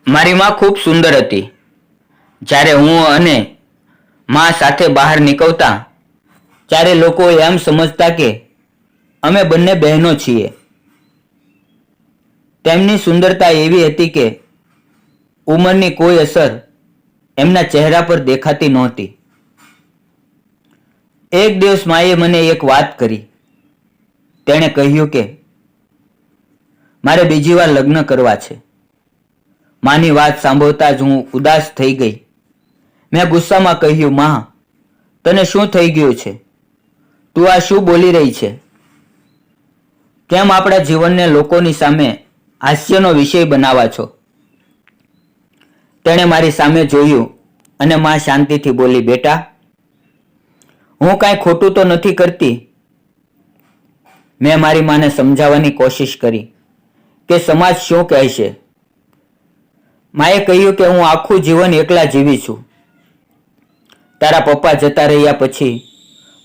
મારી માં ખૂબ સુંદર હતી. જ્યારે હું અને માં સાથે બહાર નીકળતા ત્યારે લોકો એમ સમજતા કે અમે બંને બહેનો છીએ. તેમની સુંદરતા એવી હતી કે ઉંમરની કોઈ અસર એમના ચહેરા પર દેખાતી નહોતી. એક દિવસ માએ મને એક વાત કરી. તેણે કહ્યું કે મારે બીજી વાર લગ્ન કરવા છે. માની વાત સાંભળતા જ હું ઉદાસ થઈ ગઈ. મેં ગુસ્સામાં કહ્યું, માં, તને શું થઈ ગયું છે? તું આ શું બોલી રહી છે? કેમ આપણા જીવનને લોકોની સામે હાસ્યનો વિષય બનાવવા છો? તેણે મારી સામે જોયું અને માં શાંતિથી બોલી, બેટા, હું કાંઈ ખોટું તો નથી કરતી. મેં મારી માને સમજાવવાની કોશિશ કરી કે સમાજ શું કહેશે. માએ કહ્યું કે હું આખું જીવન એકલા જીવી છું. તારા પપ્પા જતા રહ્યા પછી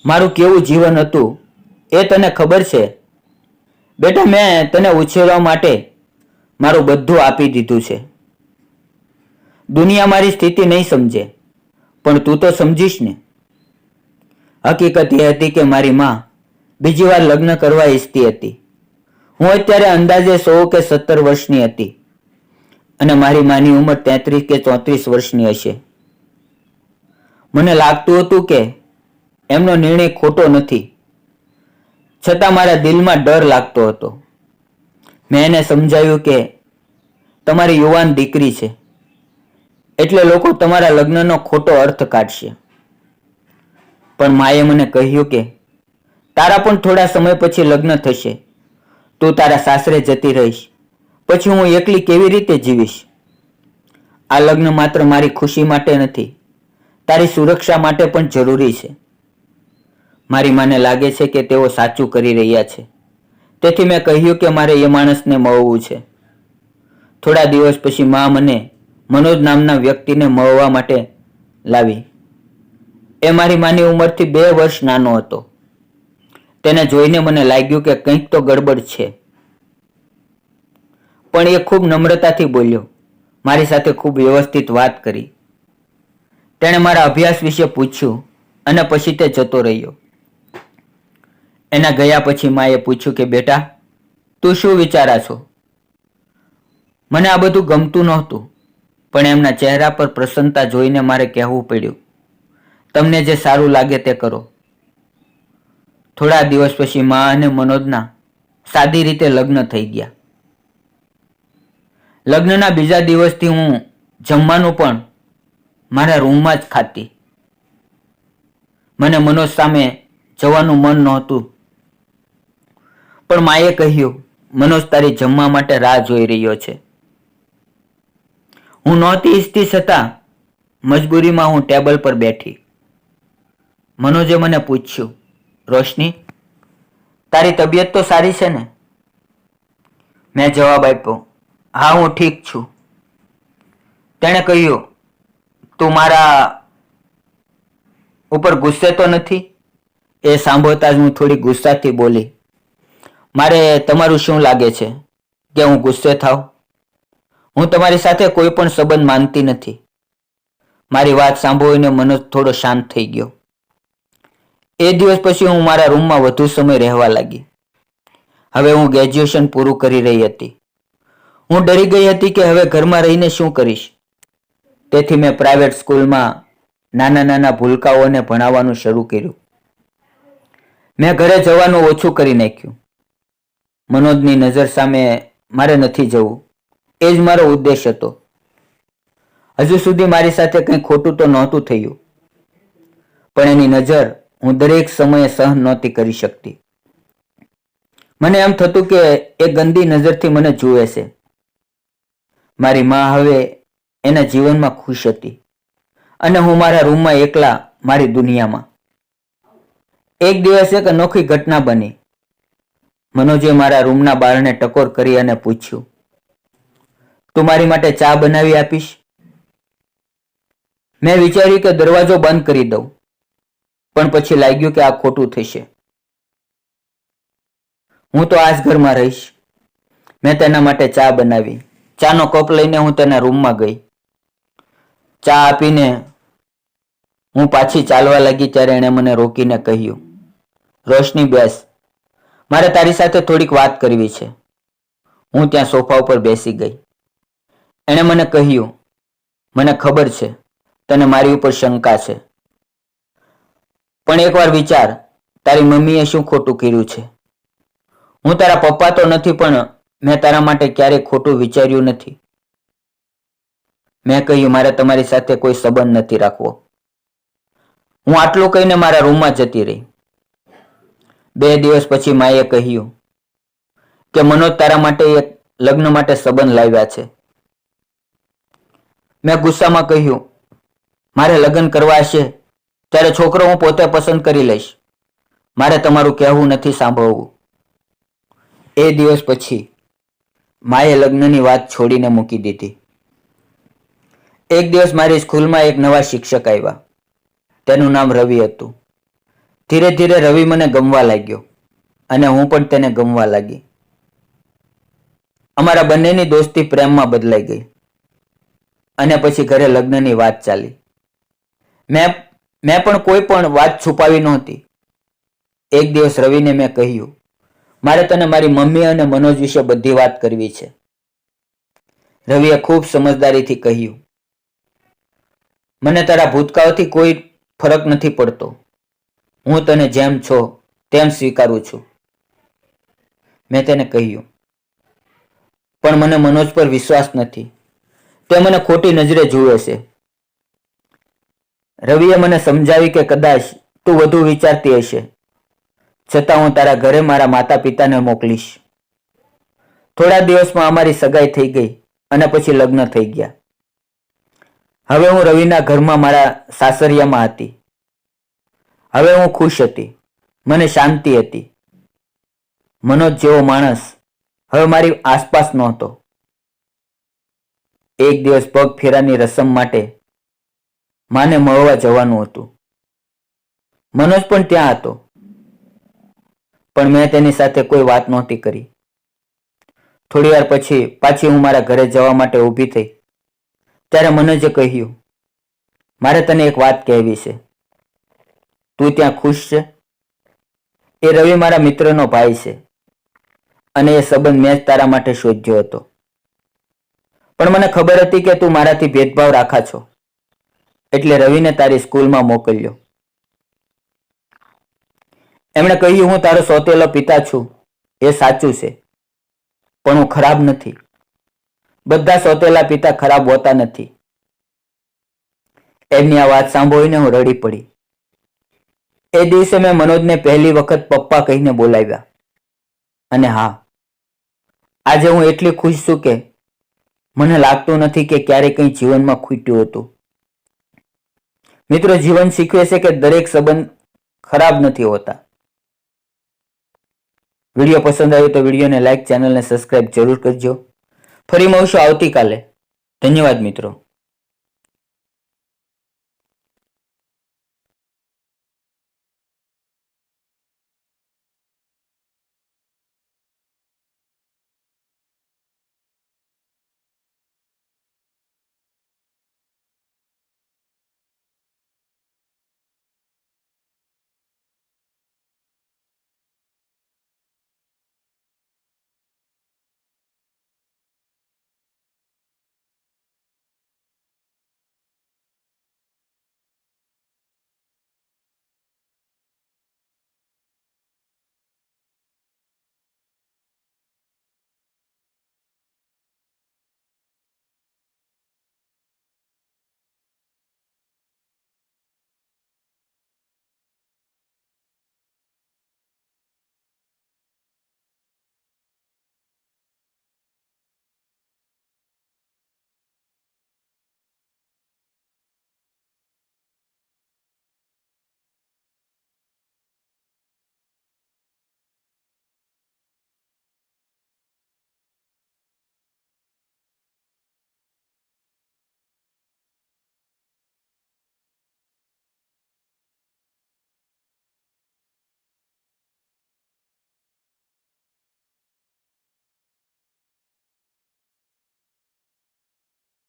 મારું કેવું જીવન હતું એ તને ખબર છે. બેટા, મેં તને ઉછેરવા માટે મારું બધું આપી દીધું છે. દુનિયા મારી સ્થિતિ નહીં સમજે, પણ તું તો સમજીશ ને. હકીકત એ હતી કે મારી માં બીજી વાર લગ્ન કરવા ઈચ્છતી હતી. હું અત્યારે અંદાજે 16 કે 17 વર્ષની હતી અને મારી માની ઉંમર 33 કે 34 વર્ષની હશે. મને લાગતું હતું કે એમનો નિર્ણય ખોટો નથી, છતાં મારા દિલમાં ડર લાગતો હતો. મેં એને સમજાવ્યું કે તમારી યુવાન દીકરી છે એટલે લોકો તમારા લગ્નનો ખોટો અર્થ કાઢશે. પણ માએ મને કહ્યું કે તારા પણ થોડા સમય પછી લગ્ન થશે. તું તારા સાસરે જતી રહીશ, પછી હું એકલી કેવી રીતે જીવીશ? આ લગ્ન માત્ર મારી ખુશી માટે નથી, તારી સુરક્ષા માટે પણ જરૂરી છે. મારી માને લાગે છે કે તેઓ સાચું કરી રહ્યા છે. તેથી મેં કહ્યું કે મારે એ માણસને મળવું છે. થોડા દિવસ પછી માં મને મનોજ નામના વ્યક્તિને મળવા માટે લાવી. એ મારી માની ઉંમરથી 2 વર્ષ નાનો હતો. તેને જોઈને મને લાગ્યું કે કંઈક તો ગડબડ છે. પણ એ ખૂબ નમ્રતાથી બોલ્યો, મારી સાથે ખૂબ વ્યવસ્થિત વાત કરી. તેણે મારા અભ્યાસ વિશે પૂછ્યું અને પછી તે જતો રહ્યો. એના ગયા પછી માએ પૂછ્યું કે બેટા, તું શું વિચારા છો? મને આ બધું ગમતું નહોતું, પણ એમના ચહેરા પર પ્રસન્નતા જોઈને મારે કહેવું પડ્યું, તમને જે સારું લાગે તે કરો. થોડા દિવસ પછી માં અને મનોજના સાદી રીતે લગ્ન થઈ ગયા. લગ્નના બીજા દિવસથી હું જમવાનું પણ મારા રૂમમાં જ ખાતી. મને મનોજ સામે જવાનું મન નહોતું, પણ માએ કહ્યું, મનોજ તારી જમવા માટે રાહ જોઈ રહ્યો છે. હું નહોતી ઈચ્છતી, છતાં મજબૂરીમાં હું ટેબલ પર બેઠી. મનોજે મને પૂછ્યું, રોશની, તારી તબિયત તો સારી છે ને? મેં જવાબ આપ્યો, હા, હું ઠીક છું. તેણે કહ્યું, તું મારા ઉપર ગુસ્સે તો નથી? એ સાંભળતા જ હું થોડી ગુસ્સાથી બોલી, મારે તમારું શું લાગે છે કે હું ગુસ્સે થાવ? હું તમારી સાથે કોઈ પણ સંબંધ માનતી નથી. મારી વાત સાંભળીને મનોજ થોડો શાંત થઈ ગયો. એ દિવસ પછી હું મારા રૂમમાં વધુ સમય રહેવા લાગી. હવે હું ગ્રેજ્યુએશન પૂરું કરી રહી હતી. હું ડરી ગઈ હતી કે હવે ઘરમાં રહીને શું કરીશ. તેથી મેં પ્રાઇવેટ સ્કૂલમાં નાના નાના ભૂલકાઓને ભણાવવાનું શરૂ કર્યું. મેં ઘરે જવાનું ઓછું કરી નાખ્યું. મનોજની નજર સામે મારે નથી જવું, એ જ મારો ઉદ્દેશ હતો. હજુ સુધી મારી સાથે કંઈ ખોટું તો નહોતું થયું, પણ એની નજર હું દરેક સમયે સહન નહોતી કરી શકતી. મને એમ થતું કે એ ગંદી નજરથી મને જુએ છે. મારી માં હવે એના જીવનમાં ખુશ હતી અને હું મારા રૂમમાં એકલા મારી દુનિયામાં. એક દિવસ એક અનોખી ઘટના બની. મનોજે મારા રૂમના બારણે ટકોર કરી અને પૂછ્યું, તું મારી માટે ચા બનાવી આપીશ? મેં વિચાર્યું કે દરવાજો બંધ કરી દઉં, પણ પછી લાગ્યું કે આ ખોટું થશે. હું તો આ જ ઘરમાં રહીશ. મેં તેના માટે ચા બનાવી ચાનો કપ લઈને હું તેના રૂમમાં ગઈ. ચા આપીને હું પાછી ચાલવા લાગી ત્યારે એણે મને રોકીને કહ્યું, રોશની બેસ, મારે તારી સાથે થોડીક વાત કરવી છે. હું ત્યાં સોફા ઉપર બેસી ગઈ. એણે મને કહ્યું, મને ખબર છે તને મારી ઉપર શંકા છે, પણ એકવાર વિચાર, તારી મમ્મીએ શું ખોટું કર્યું છે? હું તારા પપ્પા તો નથી, પણ મેં તારા માટે ક્યારેય ખોટું વિચાર્યું નથી. મેં કહ્યું, મારે તમારી સાથે કોઈ સંબંધ નથી રાખવો. હું આટલું કહીને મારા રૂમમાં જતી રહી. 2 દિવસ પછી માએ કહ્યું કે મનોજ તારા માટે એક લગ્ન માટે સંબંધ લાવ્યા છે. મેં ગુસ્સામાં કહ્યું, મારે લગ્ન કરવા હશે ત્યારે છોકરો હું પોતે પસંદ કરી લઈશ. મારે તમારું કહેવું નથી સાંભળવું. એ દિવસ પછી માએ લગ્નની વાત છોડીને મૂકી દીધી. એક દિવસ મારી સ્કૂલમાં એક નવા શિક્ષક આવ્યા. તેનું નામ રવિ હતું. ધીરે ધીરે રવિ મને ગમવા લાગ્યો અને હું પણ તેને ગમવા લાગી. અમારા બંનેની દોસ્તી પ્રેમમાં બદલાઈ ગઈ અને પછી ઘરે લગ્નની વાત ચાલી. મેં પણ કોઈ પણ વાત છુપાવી નહોતી. એક દિવસ રવિને મેં કહ્યું, મારે તને મારી મમ્મી અને મનોજ વિશે બધી વાત કરવી છે. રવિએ ખૂબ સમજદારીથી કહ્યું, મને તારા ભૂતકાળથી કોઈ ફરક નથી પડતો. હું તને જેમ છો તેમ સ્વીકારું છું. મેં તેને કહ્યું, પણ મને મનોજ પર વિશ્વાસ નથી. તે મને ખોટી નજરે જુએ છે. રવિએ મને સમજાવી કે કદાચ તું વધુ વિચારતી હશે, છતાં હું તારા ઘરે મારા માતા પિતાને મોકલીશ. થોડા દિવસમાં અમારી સગાઈ થઈ ગઈ અને પછી લગ્ન થઈ ગયા. હવે હું રવિના ઘરમાં મારા સાસરિયામાં હતી. હવે હું ખુશ હતી. મને શાંતિ હતી. મનોજ જેવો માણસ હવે મારી આસપાસ નહોતો. એક દિવસ પગ ફેરાની રસમ માટે માને મળવા જવાનું હતું. મનોજ પણ ત્યાં હતો, પણ મેં તેની સાથે કોઈ વાત નહોતી કરી. થોડી વાર પછી પાછી હું મારા ઘરે જવા માટે ઊભી થઈ ત્યારે મનોજે કહ્યું, મારે તને એક વાત કહેવી છે. તું ત્યાં ખુશ છે? એ રવિ મારા મિત્રનો ભાઈ છે અને એ સંબંધ મેં જ તારા માટે શોધ્યો હતો. પણ મને ખબર હતી કે તું મારાથી ભેદભાવ રાખા છો, એટલે રવિને તારી સ્કૂલમાં મોકલ્યો. એમણે કહ્યું, હું તારો સોતેલો પિતા છું, એ સાચું છે, પણ હું ખરાબ નથી. બધા સોતેલા પિતા ખરાબ હોતા નથી. એમની આ વાત સાંભળીને હું રડી પડી. એ દિવસે મેં મનોજને પહેલી વખત પપ્પા કહીને બોલાવ્યા. અને હા, આજે હું એટલી ખુશ છું કે મને લાગતું નથી કે ક્યારેય કંઈ જીવનમાં ખૂટ્યું હતું. મિત્રો, જીવન શીખવે છે કે દરેક સંબંધ ખરાબ નથી હોતા. વિડીયો પસંદ આવ્યો તો વિડીયોને લાઈક, ચેનલને સબસ્ક્રાઇબ જરૂર કરજો. ફરી મળશું આવતીકાલે. ધન્યવાદ મિત્રો.